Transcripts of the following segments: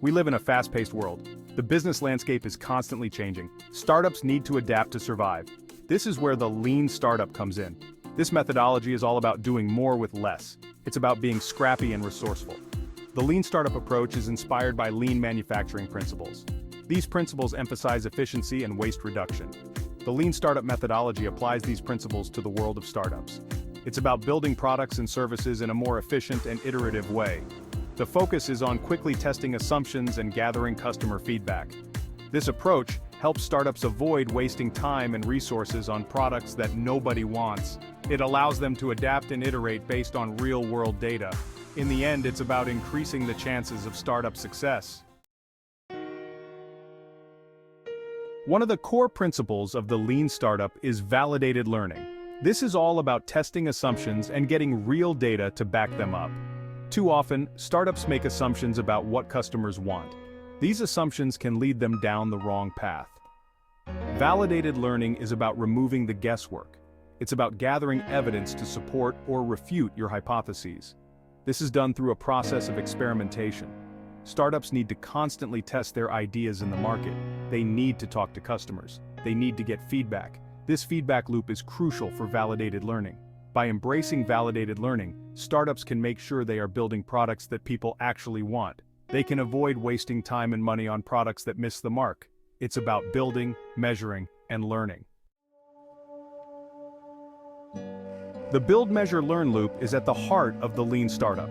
We live in a fast-paced world. The business landscape is constantly changing. Startups need to adapt to survive. This is where the lean startup comes in. This methodology is all about doing more with less. It's about being scrappy and resourceful. The lean startup approach is inspired by lean manufacturing principles. These principles emphasize efficiency and waste reduction. The lean startup methodology applies these principles to the world of startups. It's about building products and services in a more efficient and iterative way. The focus is on quickly testing assumptions and gathering customer feedback. This approach helps startups avoid wasting time and resources on products that nobody wants. It allows them to adapt and iterate based on real-world data. In the end, it's about increasing the chances of startup success. One of the core principles of the lean startup is validated learning. This is all about testing assumptions and getting real data to back them up. Too often, startups make assumptions about what customers want. These assumptions can lead them down the wrong path. Validated learning is about removing the guesswork. It's about gathering evidence to support or refute your hypotheses. This is done through a process of experimentation. Startups need to constantly test their ideas in the market. They need to talk to customers. They need to get feedback. This feedback loop is crucial for validated learning. By embracing validated learning, startups can make sure they are building products that people actually want. They can avoid wasting time and money on products that miss the mark. It's about building, measuring, and learning. The build, measure, learn loop is at the heart of the lean startup.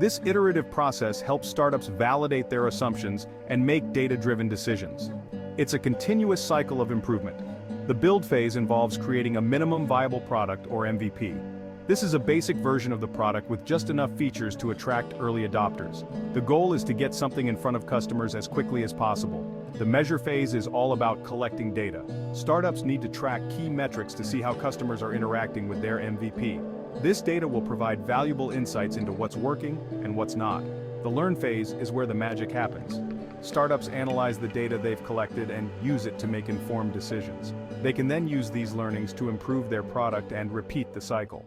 This iterative process helps startups validate their assumptions and make data-driven decisions. It's a continuous cycle of improvement. The build phase involves creating a minimum viable product or MVP. This is a basic version of the product with just enough features to attract early adopters. The goal is to get something in front of customers as quickly as possible. The measure phase is all about collecting data. Startups need to track key metrics to see how customers are interacting with their MVP. This data will provide valuable insights into what's working and what's not. The learn phase is where the magic happens. Startups analyze the data they've collected and use it to make informed decisions. They can then use these learnings to improve their product and repeat the cycle.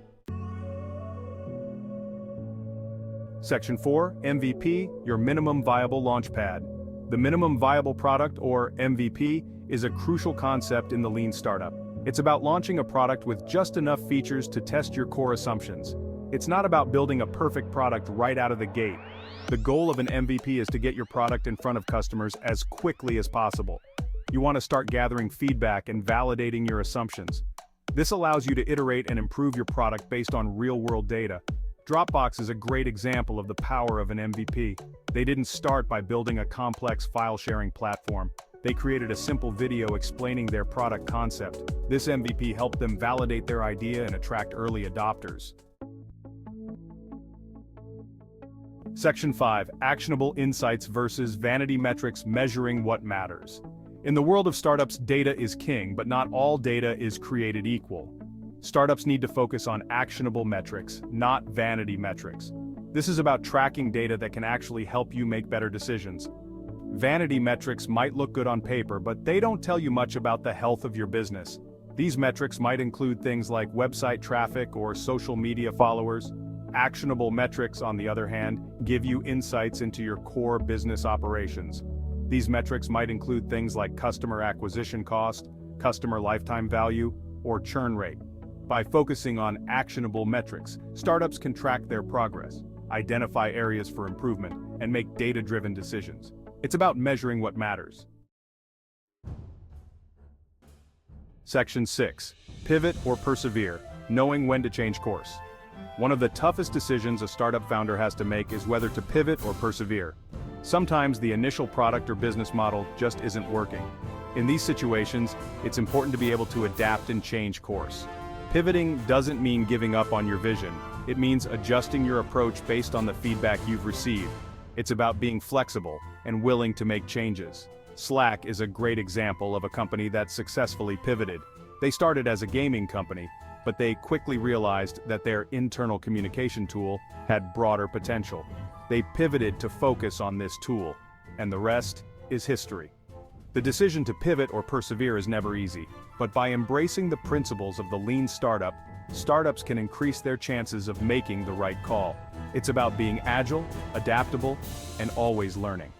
Section 4, MVP, your minimum viable launchpad. The minimum viable product, or MVP, is a crucial concept in the lean startup. It's about launching a product with just enough features to test your core assumptions. It's not about building a perfect product right out of the gate. The goal of an MVP is to get your product in front of customers as quickly as possible. You want to start gathering feedback and validating your assumptions. This allows you to iterate and improve your product based on real-world data. Dropbox is a great example of the power of an MVP. They didn't start by building a complex file-sharing platform. They created a simple video explaining their product concept. This MVP helped them validate their idea and attract early adopters. Section 5, Actionable Insights versus Vanity Metrics, measuring what matters. In the world of startups, data is king, but not all data is created equal. Startups need to focus on actionable metrics, not vanity metrics. This is about tracking data that can actually help you make better decisions. Vanity metrics might look good on paper, but they don't tell you much about the health of your business. These metrics might include things like website traffic or social media followers. Actionable metrics, on the other hand, give you insights into your core business operations. These metrics might include things like customer acquisition cost, customer lifetime value, or churn rate. By focusing on actionable metrics, startups can track their progress, identify areas for improvement, and make data-driven decisions. It's about measuring what matters. Section 6. Pivot or persevere, knowing when to change course. One of the toughest decisions a startup founder has to make is whether to pivot or persevere. Sometimes the initial product or business model just isn't working. In these situations, it's important to be able to adapt and change course. Pivoting doesn't mean giving up on your vision. It means adjusting your approach based on the feedback you've received. It's about being flexible and willing to make changes. Slack is a great example of a company that successfully pivoted. They started as a gaming company, but they quickly realized that their internal communication tool had broader potential. They pivoted to focus on this tool, and the rest is history. The decision to pivot or persevere is never easy, but by embracing the principles of the lean startup, startups can increase their chances of making the right call. It's about being agile, adaptable, and always learning.